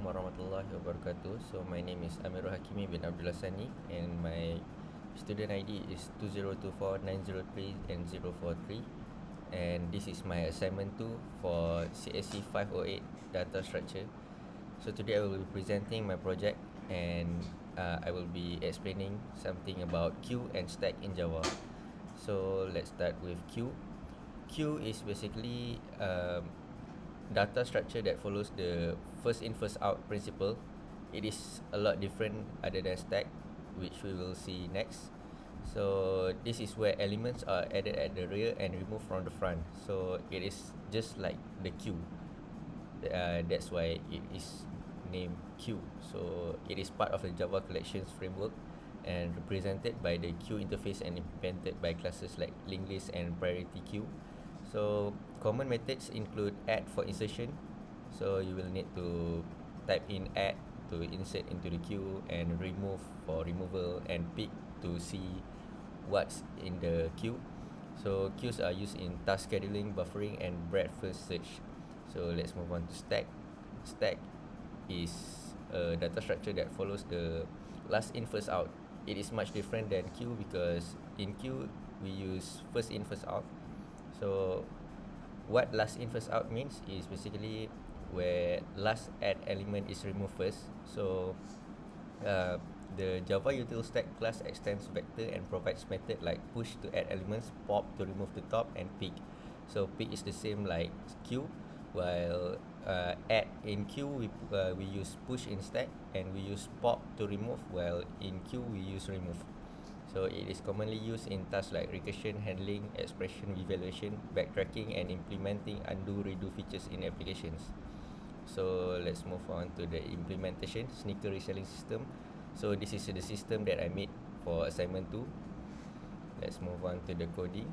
warahmatullahi wabarakatuh. So my name is Amirul Hakimi bin Abdullah SANI, and my student ID is 20249003 and 043, and this is my assignment 2 for CSC508 data structure. So today I will be presenting my project, and I will be explaining something about queue and stack in Java. So let's start with queue. Queue is basically data structure that follows the first in first out principle. It is a lot different other than stack, which we will see next. So this is where elements are added at the rear and removed from the front. So it is just like the queue. That's why it is named queue. So it is part of the Java collections framework and represented by the queue interface and implemented by classes like linked list and priority queue. So common methods include add for insertion. So you will need to type in add to insert into the queue, and remove for removal, and pick to see what's in the queue. So queues are used in task scheduling, buffering, and breadth first search. So let's move on to stack. Stack is a data structure that follows the last in first out. It is much different than queue because in queue we use first in first out. So what last in first out means is basically where last add element is removed first. So the Java util stack class extends vector and provides method like push to add elements, pop to remove the top, and pick. So pick is the same like queue, while add in queue we use push in stack, and we use pop to remove, while in queue we use remove. So it is commonly used in tasks like recursion handling, expression evaluation, backtracking, and implementing undo redo features in applications. So let's move on to the implementation, sneaker reselling system. So this is the system that I made for assignment 2. Let's move on to the coding.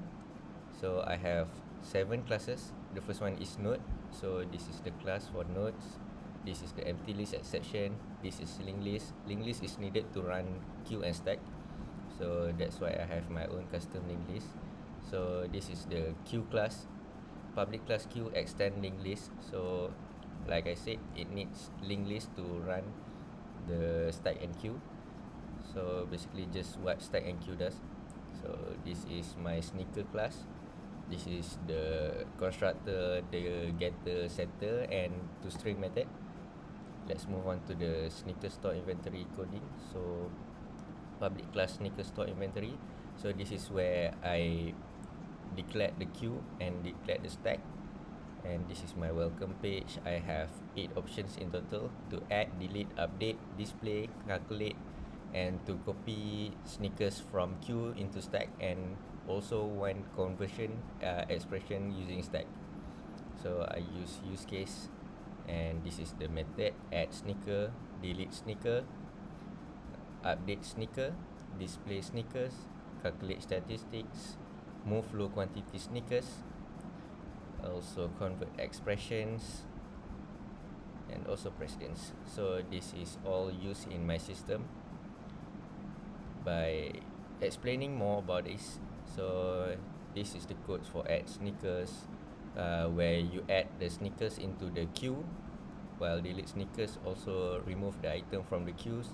So I have 7 classes. The first one is node. So this is the class for nodes. This is the empty list exception. This is linked list. Linked list is needed to run queue and stack. So that's why I have my own custom linked list. So this is the queue class. Public class queue extend linked list. So like I said, it needs linked list to run the stack and queue. So basically just what stack and queue does. So this is my sneaker class. This is the constructor, the getter, setter, and toString method. Let's move on to the sneaker store inventory coding. So public class sneaker store inventory. So this is where I declared the queue and declared the stack. And this is my welcome page. I have 8 options in total to add, delete, update, display, calculate, and to copy sneakers from queue into stack, and also one conversion expression using stack. So I use case, and this is the method: add sneaker, delete sneaker, update sneaker, display sneakers, calculate statistics, move low quantity sneakers, also convert expressions, and also precedence. So this is all used in my system. By explaining more about this, so this is the codes for add sneakers, where you add the sneakers into the queue, while delete sneakers also remove the item from the queues,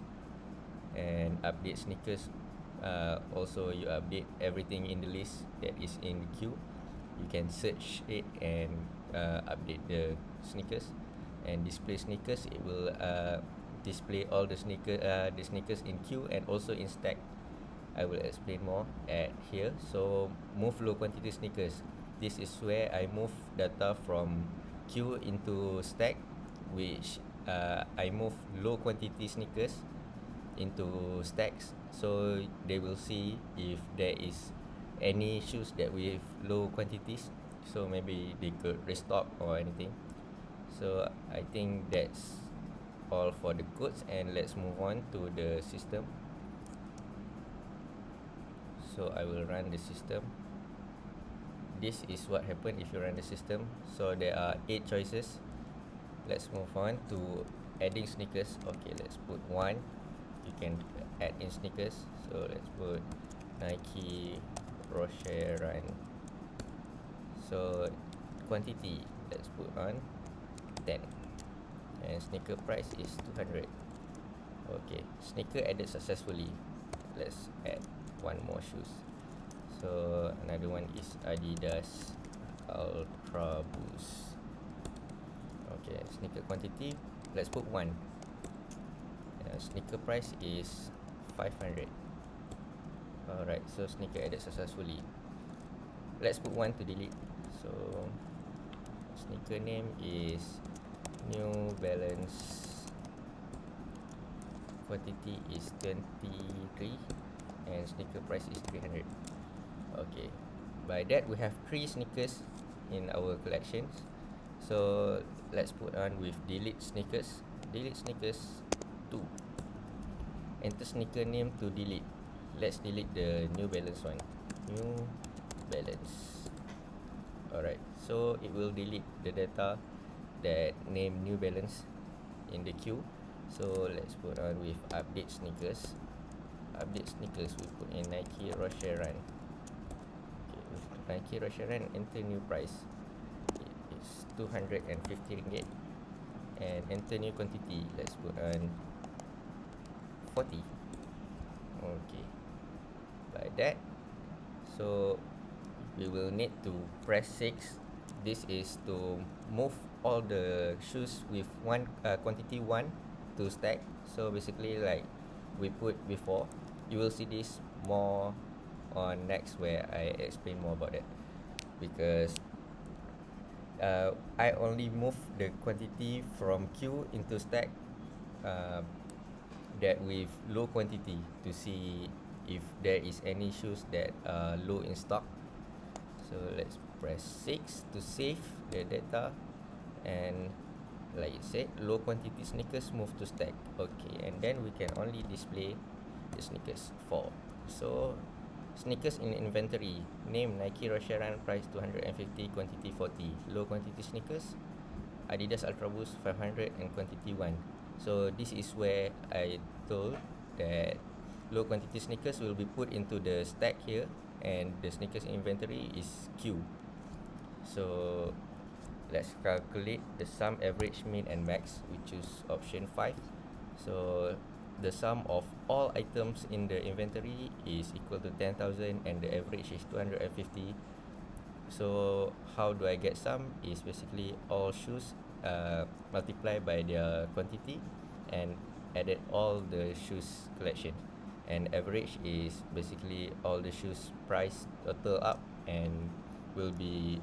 and update sneakers, also you update everything in the list that is in the queue. You can search it and update the sneakers. And display sneakers, it will display all the sneakers in queue and also in stack. I will explain more at here. So move low quantity sneakers. This is where I move data from queue into stack, which I move low quantity sneakers into stacks, so they will see if there is any shoes that with low quantities, so maybe they could restock or anything. So I think that's all for the codes, and let's move on to the system. So I will run the system. This is what happened if you run the system. So there are 8 choices. Let's move on to adding sneakers. Okay, let's put 1. You can add in sneakers. So let's put Nike Rocher Run. So quantity, let's put on 10. and sneaker price is 200. Okay, sneaker added successfully. Let's add one more shoes. So another one is Adidas Ultra Boost. Okay, sneaker quantity, let's put 1. Sneaker price is 500. Alright, so sneaker added successfully. Let's put 1 to delete. So sneaker name is New Balance. Quantity is 23 and sneaker price is 300. Okay, by that we have 3 sneakers in our collections. So let's put on with delete sneakers. Delete sneakers 2. Enter sneaker name to delete. Let's delete the New Balance one. New Balance. Alright, so it will delete the data that name New Balance in the queue. So let's put on with update sneakers. Update sneakers, we put in Nike Rocher Run. Okay, with Nike Rocher Run, enter new price. It is 250 ringgit. And enter new quantity. Let's put on 40. Okay, like that. So we will need to press 6. This is to move all the shoes with one quantity 1 to stack. So basically, like we put before, you will see this more on next where I explain more about it, because I only move the quantity from queue into stack that with low quantity to see if there is any shoes that are low in stock. So let's press 6 to save the data, and like it said, low quantity sneakers move to stack. Okay, and then we can only display the sneakers 4. So sneakers in inventory, name Nike Rocher Run, price 250, quantity 40. Low quantity sneakers Adidas Ultra Boost 500 and quantity 1. So this is where I told that low quantity sneakers will be put into the stack here, and the sneakers in inventory is Q. So let's calculate the sum, average, mean and max. We choose option 5. So the sum of all items in the inventory is equal to 10,000 and the average is 250. So how do I get sum? Is basically all shoes multiplied by their quantity and added all the shoes collection, and average is basically all the shoes price total up and will be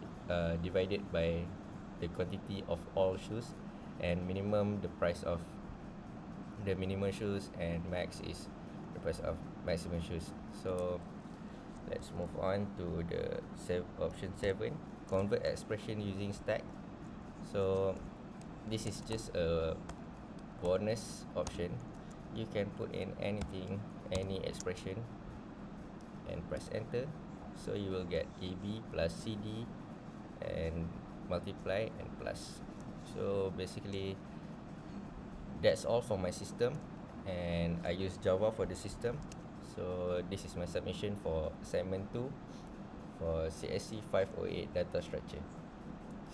divided by the quantity of all shoes, and minimum the price of the minimum shoes, and max is the price of maximum shoes. So let's move on to the option 7, convert expression using stack. So this is just a bonus option. You can put in anything, any expression, and press enter. So you will get AB plus CD and multiply and plus. So basically that's all for my system, and I use Java for the system. So this is my submission for assignment 2 for CSC508 data structure.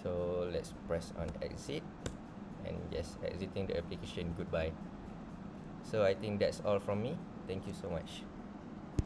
So let's press on exit, and just exiting the application. Goodbye. So I think that's all from me. Thank you so much.